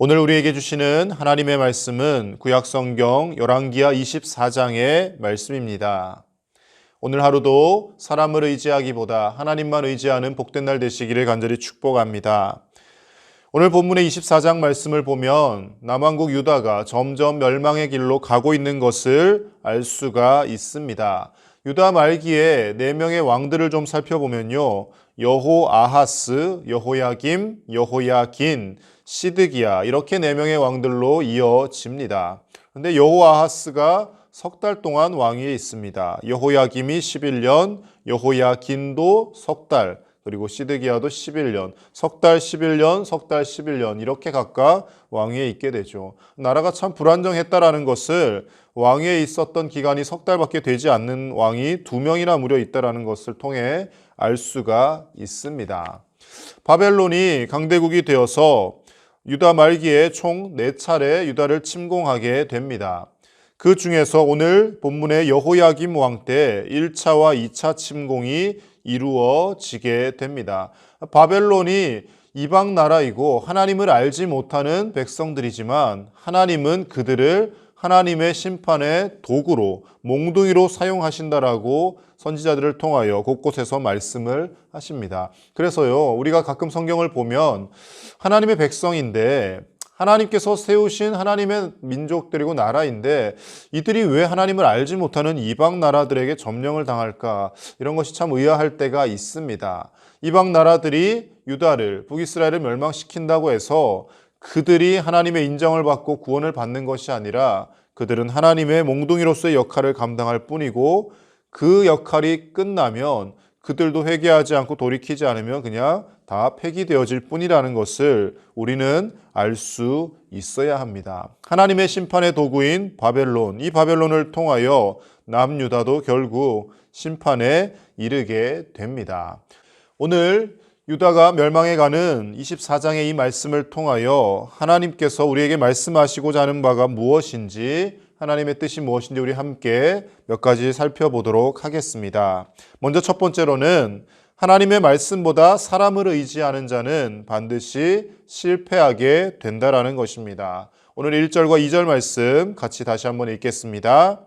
오늘 우리에게 주시는 하나님의 말씀은 구약성경 열왕기하 24장의 말씀입니다. 오늘 하루도 사람을 의지하기보다 하나님만 의지하는 복된 날 되시기를 간절히 축복합니다. 오늘 본문의 24장 말씀을 보면 남왕국 유다가 점점 멸망의 길로 가고 있는 것을 알 수가 있습니다. 유다 말기에 4명의 왕들을 좀 살펴보면요. 여호아하스, 여호야김, 여호야긴, 시드기야 이렇게 4명의 왕들로 이어집니다. 그런데 여호아하스가 석 달 동안 왕위에 있습니다. 여호야김이 11년, 여호야긴도 석 달, 그리고 시드기야도 11년, 석 달 11년, 석 달 11년 이렇게 각각 왕위에 있게 되죠. 나라가 참 불안정했다라는 것을 왕위에 있었던 기간이 석 달밖에 되지 않는 왕이 2명이나 무려 있다라는 것을 통해 알 수가 있습니다. 바벨론이 강대국이 되어서 유다 말기에 총 4차례 유다를 침공하게 됩니다. 그 중에서 오늘 본문의 여호야김 왕 때 1차와 2차 침공이 이루어지게 됩니다. 바벨론이 이방 나라이고 하나님을 알지 못하는 백성들이지만 하나님은 그들을 하나님의 심판의 도구로 몽둥이로 사용하신다라고 선지자들을 통하여 곳곳에서 말씀을 하십니다. 그래서요, 우리가 가끔 성경을 보면 하나님의 백성인데 하나님께서 세우신 하나님의 민족들이고 나라인데 이들이 왜 하나님을 알지 못하는 이방 나라들에게 점령을 당할까? 이런 것이 참 의아할 때가 있습니다. 이방 나라들이 유다를, 북이스라엘을 멸망시킨다고 해서 그들이 하나님의 인정을 받고 구원을 받는 것이 아니라 그들은 하나님의 몽둥이로서의 역할을 감당할 뿐이고 그 역할이 끝나면 그들도 회개하지 않고 돌이키지 않으면 그냥 다 폐기되어질 뿐이라는 것을 우리는 알 수 있어야 합니다. 하나님의 심판의 도구인 바벨론, 이 바벨론을 통하여 남유다도 결국 심판에 이르게 됩니다. 오늘 유다가 멸망해 가는 24장의 이 말씀을 통하여 하나님께서 우리에게 말씀하시고자 하는 바가 무엇인지, 하나님의 뜻이 무엇인지 우리 함께 몇 가지 살펴보도록 하겠습니다. 먼저 첫 번째로는 하나님의 말씀보다 사람을 의지하는 자는 반드시 실패하게 된다라는 것입니다. 오늘 1절과 2절 말씀 같이 다시 한번 읽겠습니다.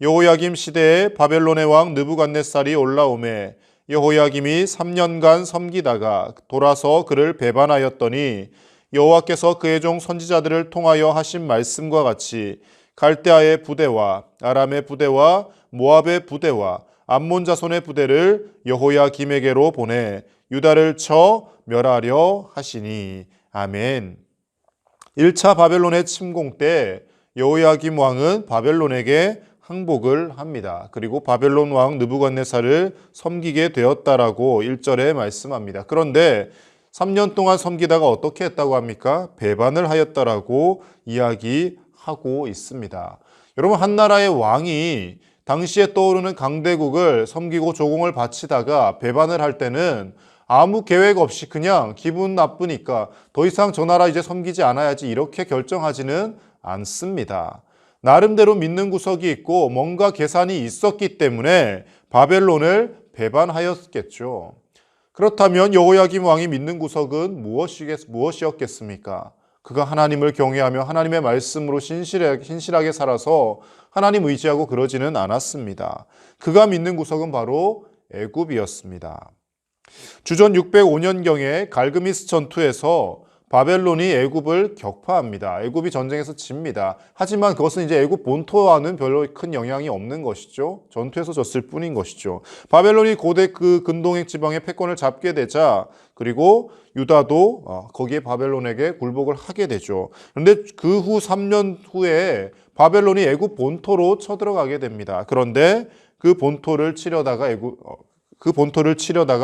여호야김 시대에 바벨론의 왕 느부갓네살이 올라오매 여호야김이 3년간 섬기다가 돌아서 그를 배반하였더니 여호와께서 그의 종 선지자들을 통하여 하신 말씀과 같이 갈대아의 부대와 아람의 부대와 모압의 부대와 암몬 자손의 부대를 여호야김에게로 보내 유다를 쳐 멸하려 하시니. 아멘. 1차 바벨론의 침공 때 여호야김 왕은 바벨론에게 항복을 합니다. 그리고 바벨론 왕 느부갓네살을 섬기게 되었다라고 1절에 말씀합니다. 그런데 3년 동안 섬기다가 어떻게 했다고 합니까? 배반을 하였다라고 이야기하고 있습니다. 여러분, 한 나라의 왕이 당시에 떠오르는 강대국을 섬기고 조공을 바치다가 배반을 할 때는 아무 계획 없이 그냥 기분 나쁘니까 더 이상 저 나라 이제 섬기지 않아야지 이렇게 결정하지는 않습니다. 나름대로 믿는 구석이 있고 뭔가 계산이 있었기 때문에 바벨론을 배반하였겠죠. 그렇다면 여호야김 왕이 믿는 구석은 무엇이었겠습니까? 그가 하나님을 경외하며 하나님의 말씀으로 신실하게 살아서 하나님 의지하고 그러지는 않았습니다. 그가 믿는 구석은 바로 애굽이었습니다. 주전 605년경에 갈그미스 전투에서 바벨론이 애굽을 격파합니다. 애굽이 전쟁에서 집니다. 하지만 그것은 이제 애굽 본토와는 별로 큰 영향이 없는 것이죠. 전투에서 졌을 뿐인 것이죠. 바벨론이 고대 그 근동액 지방의 패권을 잡게 되자 그리고 유다도 거기에 바벨론에게 굴복을 하게 되죠. 그런데 그 후 3년 후에 바벨론이 애굽 본토로 쳐들어가게 됩니다. 그런데 그 본토를 치려다가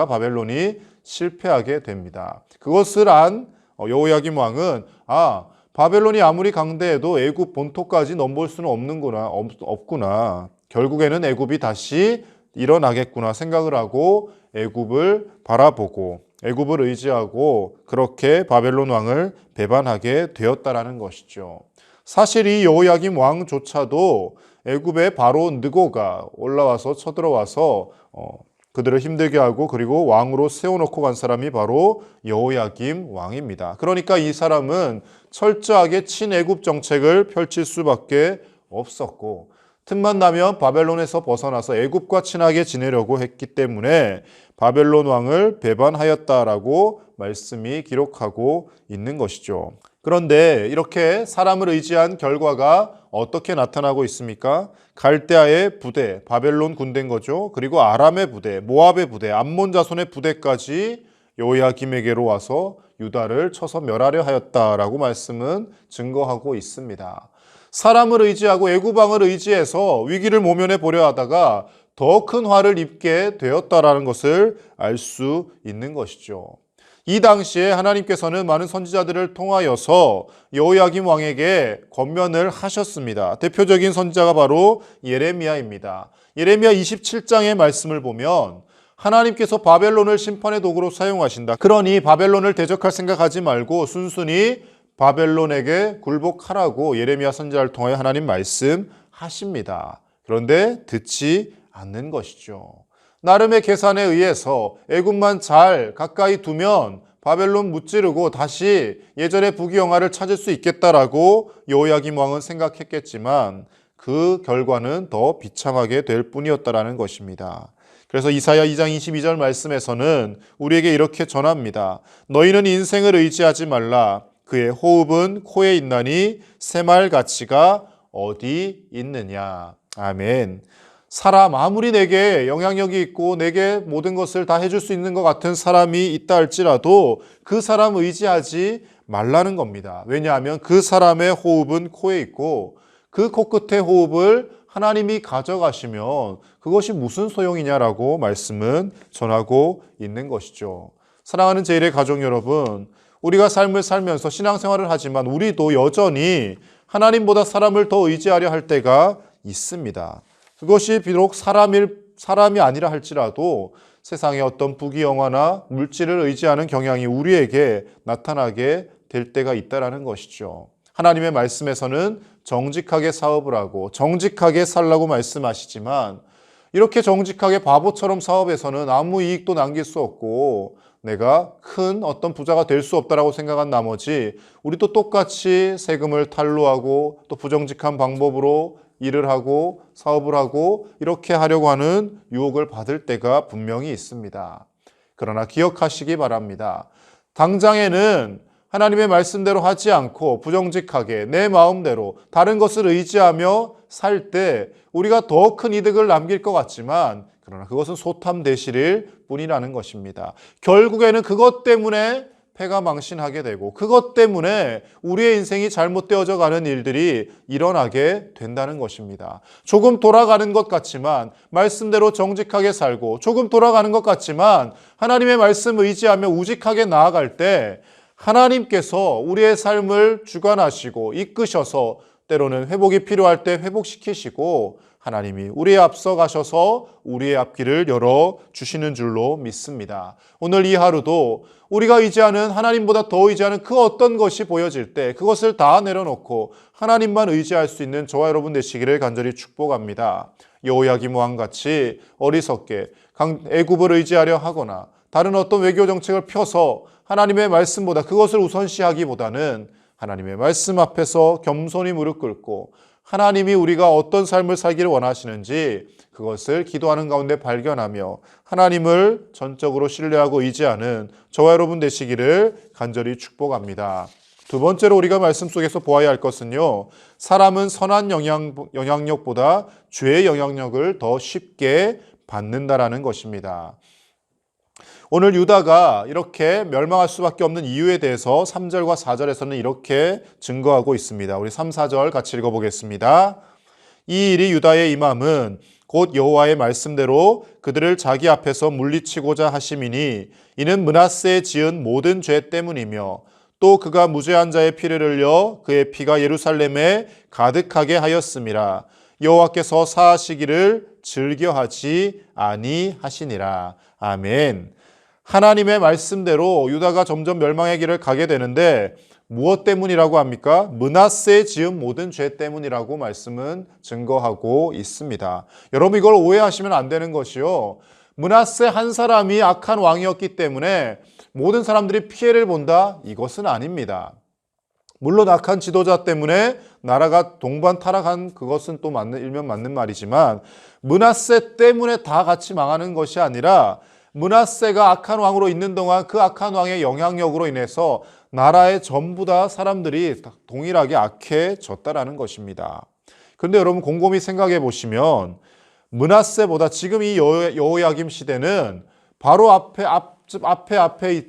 바벨론이 실패하게 됩니다. 그것을 안 여호야김 왕은 바벨론이 아무리 강대해도 애굽 본토까지 넘볼 수는 없구나. 결국에는 애굽이 다시 일어나겠구나 생각을 하고 애굽을 바라보고 애굽을 의지하고 그렇게 바벨론 왕을 배반하게 되었다라는 것이죠. 사실 이 여호야김 왕조차도 애굽의 바로 느고가 올라와서 쳐들어와서 그들을 힘들게 하고 그리고 왕으로 세워놓고 간 사람이 바로 여호야김 왕입니다. 그러니까 이 사람은 철저하게 친애굽 정책을 펼칠 수밖에 없었고 틈만 나면 바벨론에서 벗어나서 애굽과 친하게 지내려고 했기 때문에 바벨론 왕을 배반하였다라고 말씀이 기록하고 있는 것이죠. 그런데 이렇게 사람을 의지한 결과가 어떻게 나타나고 있습니까? 갈대아의 부대, 바벨론 군대인 거죠. 그리고 아람의 부대, 모압의 부대, 암몬 자손의 부대까지 여호야김에게로 와서 유다를 쳐서 멸하려 하였다라고 말씀은 증거하고 있습니다. 사람을 의지하고 애굽 왕을 의지해서 위기를 모면해 보려 하다가 더 큰 화를 입게 되었다라는 것을 알 수 있는 것이죠. 이 당시에 하나님께서는 많은 선지자들을 통하여서 여호야김 왕에게 권면을 하셨습니다. 대표적인 선지자가 바로 예레미야입니다. 예레미야 27장의 말씀을 보면 하나님께서 바벨론을 심판의 도구로 사용하신다. 그러니 바벨론을 대적할 생각하지 말고 순순히 바벨론에게 굴복하라고 예레미야 선지자를 통하여 하나님 말씀하십니다. 그런데 듣지 않는 것이죠. 나름의 계산에 의해서 애굽만 잘 가까이 두면 바벨론 무찌르고 다시 예전의 부귀영화를 찾을 수 있겠다라고 여호야김 왕은 생각했겠지만 그 결과는 더 비참하게 될 뿐이었다라는 것입니다. 그래서 이사야 2장 22절 말씀에서는 우리에게 이렇게 전합니다. 너희는 인생을 의지하지 말라. 그의 호흡은 코에 있나니 새말 가치가 어디 있느냐. 아멘. 사람 아무리 내게 영향력이 있고 내게 모든 것을 다 해줄 수 있는 것 같은 사람이 있다 할지라도 그 사람 의지하지 말라는 겁니다. 왜냐하면 그 사람의 호흡은 코에 있고 그 코끝의 호흡을 하나님이 가져가시면 그것이 무슨 소용이냐라고 말씀은 전하고 있는 것이죠. 사랑하는 제1의 가족 여러분, 우리가 삶을 살면서 신앙생활을 하지만 우리도 여전히 하나님보다 사람을 더 의지하려 할 때가 있습니다. 그것이 비록 사람이 아니라 할지라도 세상의 어떤 부귀영화나 물질을 의지하는 경향이 우리에게 나타나게 될 때가 있다라는 것이죠. 하나님의 말씀에서는 정직하게 사업을 하고 정직하게 살라고 말씀하시지만 이렇게 정직하게 바보처럼 사업에서는 아무 이익도 남길 수 없고 내가 큰 어떤 부자가 될 수 없다라고 생각한 나머지 우리도 똑같이 세금을 탈루하고 또 부정직한 방법으로 일을 하고 사업을 하고 이렇게 하려고 하는 유혹을 받을 때가 분명히 있습니다. 그러나 기억하시기 바랍니다. 당장에는 하나님의 말씀대로 하지 않고 부정직하게 내 마음대로 다른 것을 의지하며 살 때 우리가 더 큰 이득을 남길 것 같지만 그러나 그것은 소탐대실일 뿐이라는 것입니다. 결국에는 그것 때문에 패가 망신하게 되고 그것 때문에 우리의 인생이 잘못되어져 가는 일들이 일어나게 된다는 것입니다. 조금 돌아가는 것 같지만 말씀대로 정직하게 살고 조금 돌아가는 것 같지만 하나님의 말씀 의지하며 우직하게 나아갈 때 하나님께서 우리의 삶을 주관하시고 이끄셔서 때로는 회복이 필요할 때 회복시키시고 하나님이 우리의 앞서 가셔서 우리의 앞길을 열어주시는 줄로 믿습니다. 오늘 이 하루도 우리가 의지하는 하나님보다 더 의지하는 그 어떤 것이 보여질 때 그것을 다 내려놓고 하나님만 의지할 수 있는 저와 여러분 되시기를 간절히 축복합니다. 여호야김 왕같이 어리석게 애굽을 의지하려 하거나 다른 어떤 외교 정책을 펴서 하나님의 말씀보다 그것을 우선시하기보다는 하나님의 말씀 앞에서 겸손히 무릎 꿇고 하나님이 우리가 어떤 삶을 살기를 원하시는지 그것을 기도하는 가운데 발견하며 하나님을 전적으로 신뢰하고 의지하는 저와 여러분 되시기를 간절히 축복합니다. 두 번째로 우리가 말씀 속에서 보아야 할 것은요, 사람은 선한 영향력보다 죄의 영향력을 더 쉽게 받는다라는 것입니다. 오늘 유다가 이렇게 멸망할 수밖에 없는 이유에 대해서 3절과 4절에서는 이렇게 증거하고 있습니다. 우리 3, 4절 같이 읽어보겠습니다. 이 일이 유다의 임함은 곧 여호와의 말씀대로 그들을 자기 앞에서 물리치고자 하심이니 이는 므낫세에 지은 모든 죄 때문이며 또 그가 무죄한 자의 피를 흘려 그의 피가 예루살렘에 가득하게 하였음이라. 여호와께서 사하시기를 즐겨하지 아니하시니라. 아멘. 하나님의 말씀대로 유다가 점점 멸망의 길을 가게 되는데 무엇 때문이라고 합니까? 므낫세에 지은 모든 죄 때문이라고 말씀은 증거하고 있습니다. 여러분 이걸 오해하시면 안 되는 것이요. 므낫세 한 사람이 악한 왕이었기 때문에 모든 사람들이 피해를 본다? 이것은 아닙니다. 물론 악한 지도자 때문에 나라가 동반 타락한 그것은 또 일면 맞는 말이지만 므낫세 때문에 다 같이 망하는 것이 아니라 므낫세가 악한 왕으로 있는 동안 그 악한 왕의 영향력으로 인해서 나라의 전부 다 사람들이 동일하게 악해졌다라는 것입니다. 그런데 여러분 곰곰이 생각해 보시면 므낫세보다 지금 이 여호야김 시대는 바로 앞에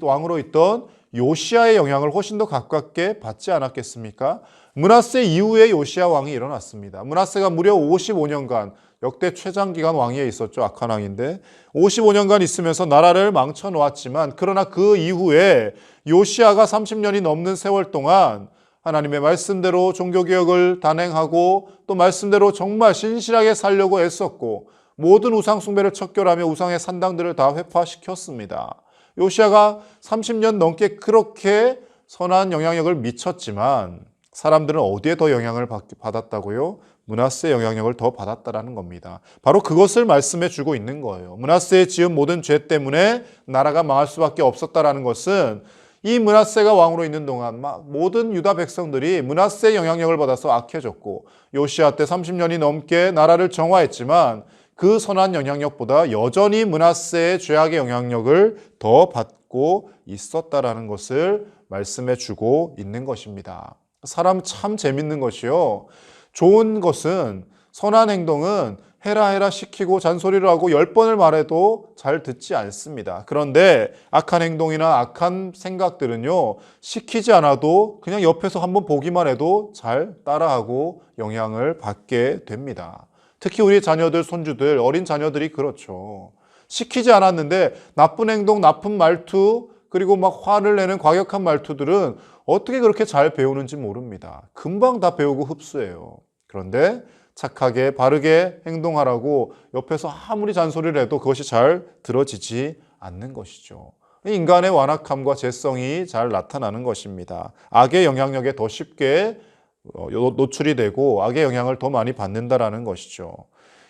왕으로 있던 요시야의 영향을 훨씬 더 가깝게 받지 않았겠습니까? 므낫세 이후에 요시야 왕이 일어났습니다. 므낫세가 무려 55년간 역대 최장기간 왕위에 있었죠. 악한 왕인데 55년간 있으면서 나라를 망쳐놓았지만 그러나 그 이후에 요시야가 30년이 넘는 세월 동안 하나님의 말씀대로 종교개혁을 단행하고 또 말씀대로 정말 신실하게 살려고 애썼고 모든 우상 숭배를 척결하며 우상의 산당들을 다 회파시켰습니다. 요시야가 30년 넘게 그렇게 선한 영향력을 미쳤지만 사람들은 어디에 더 영향을 받았다고요? 므낫세의 영향력을 더 받았다라는 겁니다. 바로 그것을 말씀해 주고 있는 거예요. 므낫세의 지은 모든 죄 때문에 나라가 망할 수밖에 없었다라는 것은 이 므낫세가 왕으로 있는 동안 모든 유다 백성들이 므낫세의 영향력을 받아서 악해졌고 요시야 때 30년이 넘게 나라를 정화했지만 그 선한 영향력보다 여전히 므낫세의 죄악의 영향력을 더 받고 있었다라는 것을 말씀해 주고 있는 것입니다. 사람 참 재밌는 것이요. 좋은 것은 선한 행동은 해라 시키고 잔소리를 하고 10번을 말해도 잘 듣지 않습니다. 그런데 악한 행동이나 악한 생각들은요. 시키지 않아도 그냥 옆에서 한번 보기만 해도 잘 따라하고 영향을 받게 됩니다. 특히 우리 자녀들, 손주들, 어린 자녀들이 그렇죠. 시키지 않았는데 나쁜 행동, 나쁜 말투, 그리고 화를 내는 과격한 말투들은 어떻게 그렇게 잘 배우는지 모릅니다. 금방 다 배우고 흡수해요. 그런데 착하게 바르게 행동하라고 옆에서 아무리 잔소리를 해도 그것이 잘 들어지지 않는 것이죠. 인간의 완악함과 죄성이 잘 나타나는 것입니다. 악의 영향력에 더 쉽게 노출이 되고 악의 영향을 더 많이 받는다라는 것이죠.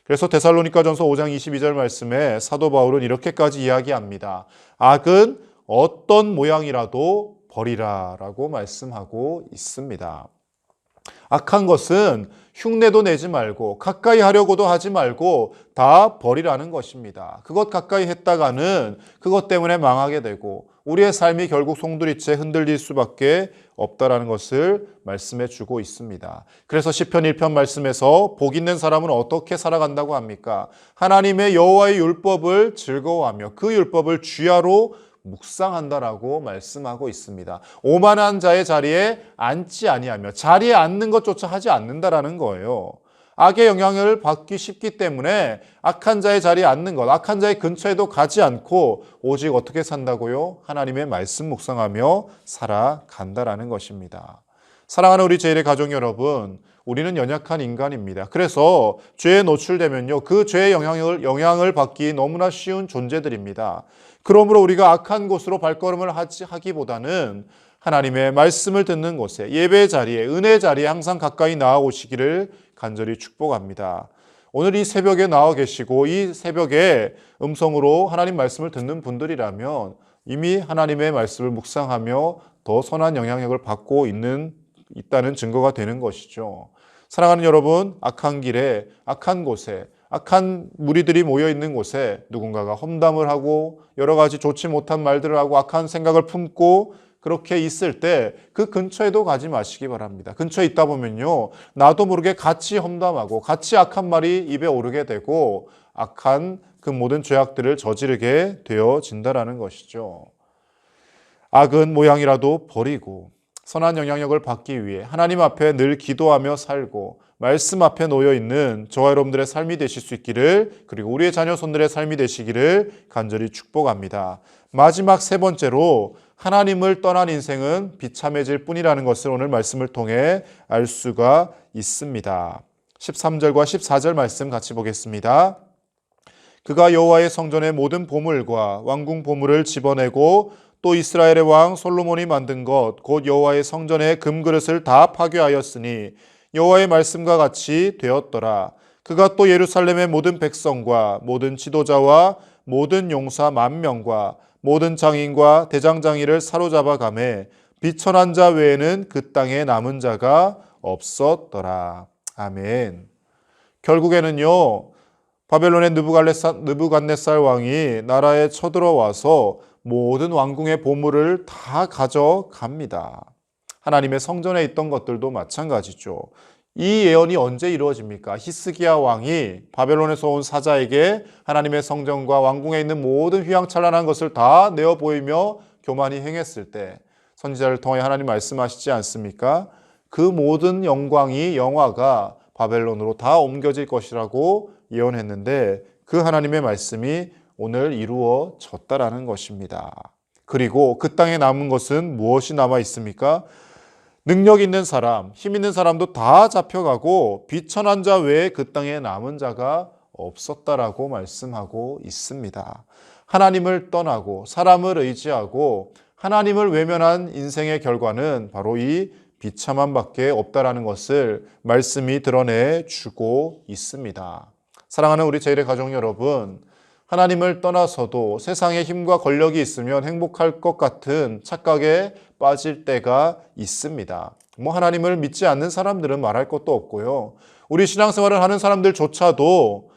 그래서 데살로니가전서 5장 22절 말씀에 사도 바울은 이렇게까지 이야기합니다. 악은 어떤 모양이라도 버리라라고 말씀하고 있습니다. 악한 것은 흉내도 내지 말고 가까이 하려고도 하지 말고 다 버리라는 것입니다. 그것 가까이 했다가는 그것 때문에 망하게 되고 우리의 삶이 결국 송두리째 흔들릴 수밖에 없다라는 것을 말씀해 주고 있습니다. 그래서 시편 1편 말씀에서 복 있는 사람은 어떻게 살아간다고 합니까? 하나님의 여호와의 율법을 즐거워하며 그 율법을 주야로 묵상한다라고 말씀하고 있습니다. 오만한 자의 자리에 앉지 아니하며 자리에 앉는 것조차 하지 않는다라는 거예요. 악의 영향을 받기 쉽기 때문에 악한 자의 자리에 앉는 것, 악한 자의 근처에도 가지 않고 오직 어떻게 산다고요? 하나님의 말씀 묵상하며 살아간다라는 것입니다. 사랑하는 우리 제1의 가족 여러분, 우리는 연약한 인간입니다. 그래서 죄에 노출되면요, 그 죄의 영향을 받기 너무나 쉬운 존재들입니다. 그러므로 우리가 악한 곳으로 발걸음을 하기보다는 하나님의 말씀을 듣는 곳에, 예배 자리에, 은혜 자리에 항상 가까이 나아오시기를 간절히 축복합니다. 오늘 이 새벽에 나와 계시고 이 새벽에 음성으로 하나님 말씀을 듣는 분들이라면 이미 하나님의 말씀을 묵상하며 더 선한 영향력을 받고 있다는 증거가 되는 것이죠. 사랑하는 여러분, 악한 길에, 악한 곳에, 악한 무리들이 모여있는 곳에 누군가가 험담을 하고 여러 가지 좋지 못한 말들을 하고 악한 생각을 품고 그렇게 있을 때 그 근처에도 가지 마시기 바랍니다. 근처에 있다 보면요, 나도 모르게 같이 험담하고 같이 악한 말이 입에 오르게 되고 악한 그 모든 죄악들을 저지르게 되어진다라는 것이죠. 악은 모양이라도 버리고 선한 영향력을 받기 위해 하나님 앞에 늘 기도하며 살고 말씀 앞에 놓여있는 저와 여러분들의 삶이 되실 수 있기를, 그리고 우리의 자녀 손들의 삶이 되시기를 간절히 축복합니다. 마지막 세 번째로 하나님을 떠난 인생은 비참해질 뿐이라는 것을 오늘 말씀을 통해 알 수가 있습니다. 13절과 14절 말씀 같이 보겠습니다. 그가 여호와의 성전의 모든 보물과 왕궁 보물을 집어내고 또 이스라엘의 왕 솔로몬이 만든 것 곧 여호와의 성전의 금그릇을 다 파괴하였으니 여호와의 말씀과 같이 되었더라. 그가 또 예루살렘의 모든 백성과 모든 지도자와 모든 용사 10,000명과 모든 장인과 대장장이를 사로잡아 가매 비천한 자 외에는 그 땅에 남은 자가 없었더라. 아멘. 결국에는요, 바벨론의 느부갓네살 왕이 나라에 쳐들어와서 모든 왕궁의 보물을 다 가져갑니다. 하나님의 성전에 있던 것들도 마찬가지죠. 이 예언이 언제 이루어집니까? 히스기야 왕이 바벨론에서 온 사자에게 하나님의 성전과 왕궁에 있는 모든 휘황찬란한 것을 다 내어 보이며 교만히 행했을 때 선지자를 통해 하나님 말씀하시지 않습니까? 그 모든 영화가 바벨론으로 다 옮겨질 것이라고 예언했는데 그 하나님의 말씀이 오늘 이루어졌다라는 것입니다. 그리고 그 땅에 남은 것은 무엇이 남아 있습니까? 능력 있는 사람, 힘 있는 사람도 다 잡혀가고 비천한 자 외에 그 땅에 남은 자가 없었다라고 말씀하고 있습니다. 하나님을 떠나고 사람을 의지하고 하나님을 외면한 인생의 결과는 바로 이 비참함밖에 없다라는 것을 말씀이 드러내 주고 있습니다. 사랑하는 우리 제1의 가족 여러분, 하나님을 떠나서도 세상에 힘과 권력이 있으면 행복할 것 같은 착각에 빠질 때가 있습니다. 하나님을 믿지 않는 사람들은 말할 것도 없고요. 우리 신앙생활을 하는 사람들조차도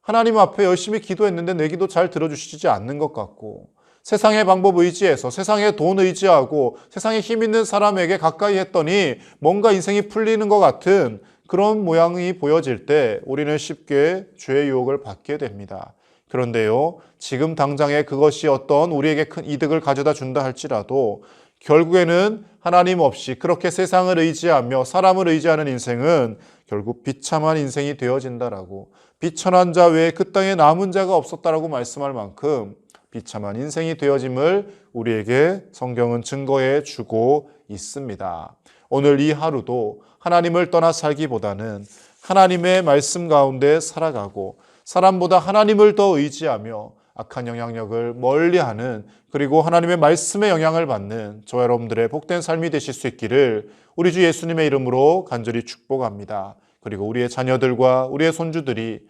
하나님 앞에 열심히 기도했는데 내 기도 잘 들어주시지 않는 것 같고, 세상의 방법 의지해서 세상의 돈 의지하고 세상에 힘 있는 사람에게 가까이 했더니 뭔가 인생이 풀리는 것 같은 그런 모양이 보여질 때 우리는 쉽게 죄의 유혹을 받게 됩니다. 그런데요, 지금 당장에 그것이 어떤 우리에게 큰 이득을 가져다 준다 할지라도 결국에는 하나님 없이 그렇게 세상을 의지하며 사람을 의지하는 인생은 결국 비참한 인생이 되어진다라고, 비천한 자 외에 그 땅에 남은 자가 없었다라고 말씀할 만큼 비참한 인생이 되어짐을 우리에게 성경은 증거해 주고 있습니다. 오늘 이 하루도 하나님을 떠나 살기보다는 하나님의 말씀 가운데 살아가고 사람보다 하나님을 더 의지하며 악한 영향력을 멀리하는, 그리고 하나님의 말씀의 영향을 받는 저와 여러분들의 복된 삶이 되실 수 있기를 우리 주 예수님의 이름으로 간절히 축복합니다. 그리고 우리의 자녀들과 우리의 손주들이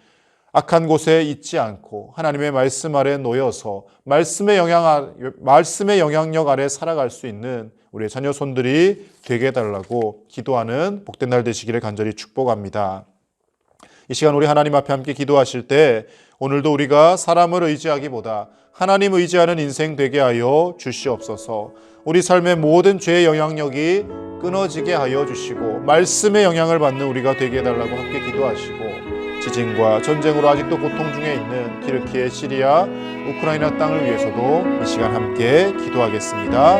악한 곳에 있지 않고 하나님의 말씀 아래 놓여서 말씀의 영향력 아래 살아갈 수 있는 우리의 자녀 손들이 되게 해달라고 기도하는 복된 날 되시기를 간절히 축복합니다. 이 시간 우리 하나님 앞에 함께 기도하실 때 오늘도 우리가 사람을 의지하기보다 하나님 의지하는 인생 되게 하여 주시옵소서. 우리 삶의 모든 죄의 영향력이 끊어지게 하여 주시고 말씀의 영향을 받는 우리가 되게 해달라고 함께 기도하시고, 지진과 전쟁으로 아직도 고통 중에 있는 튀르키예, 시리아, 우크라이나 땅을 위해서도 이 시간 함께 기도하겠습니다.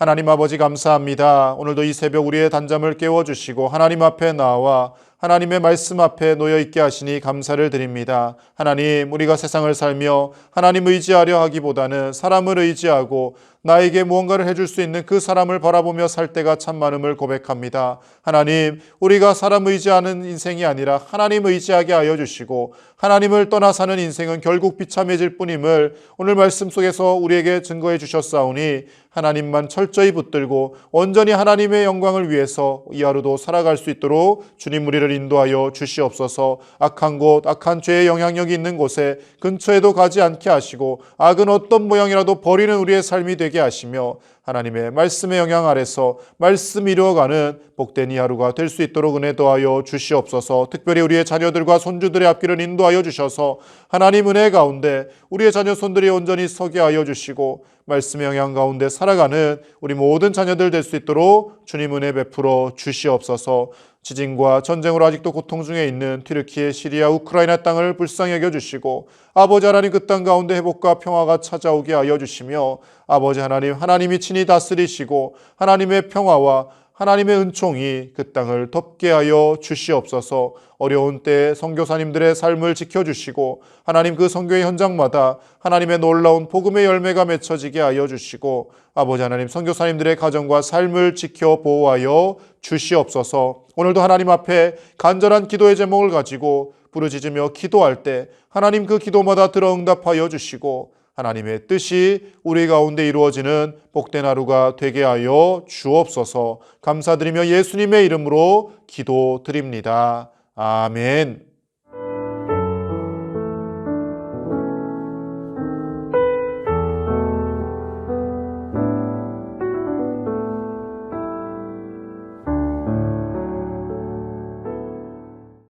하나님 아버지 감사합니다. 오늘도 이 새벽 우리의 단잠을 깨워주시고 하나님 앞에 나와 하나님의 말씀 앞에 놓여있게 하시니 감사를 드립니다. 하나님, 우리가 세상을 살며 하나님 의지하려 하기보다는 사람을 의지하고 나에게 무언가를 해줄 수 있는 그 사람을 바라보며 살 때가 참 많음을 고백합니다. 하나님, 우리가 사람 의지하는 인생이 아니라 하나님 의지하게 하여 주시고 하나님을 떠나 사는 인생은 결국 비참해질 뿐임을 오늘 말씀 속에서 우리에게 증거해 주셨사오니 하나님만 철저히 붙들고 온전히 하나님의 영광을 위해서 이 하루도 살아갈 수 있도록 주님 우리를 인도하여 주시옵소서. 악한 곳, 악한 죄의 영향력이 있는 곳에 근처에도 가지 않게 하시고 악은 어떤 모양이라도 버리는 우리의 삶이 되게 하시며 하나님의 말씀의 영향 아래서 말씀 이루어가는 복된 이 하루가 될 수 있도록 은혜 더하여 주시옵소서. 특별히 우리의 자녀들과 손주들의 앞길을 인도하여 주셔서 하나님 은혜 가운데 우리의 자녀 손들이 온전히 서게 하여 주시고 말씀의 영향 가운데 살아가는 우리 모든 자녀들 될 수 있도록 주님 은혜 베풀어 주시옵소서. 지진과 전쟁으로 아직도 고통 중에 있는 튀르키예, 시리아, 우크라이나 땅을 불쌍히 여겨주시고 아버지 하나님 그 땅 가운데 회복과 평화가 찾아오게 하여 주시며 아버지 하나님, 하나님이 친히 다스리시고 하나님의 평화와 하나님의 은총이 그 땅을 덮게 하여 주시옵소서. 어려운 때에 선교사님들의 삶을 지켜주시고 하나님 그 선교의 현장마다 하나님의 놀라운 복음의 열매가 맺혀지게 하여 주시고 아버지 하나님 선교사님들의 가정과 삶을 지켜 보호하여 주시옵소서. 오늘도 하나님 앞에 간절한 기도의 제목을 가지고 부르짖으며 기도할 때 하나님 그 기도마다 들어 응답하여 주시고 하나님의 뜻이 우리 가운데 이루어지는 복된 하루가 되게 하여 주옵소서. 감사드리며 예수님의 이름으로 기도드립니다. 아멘.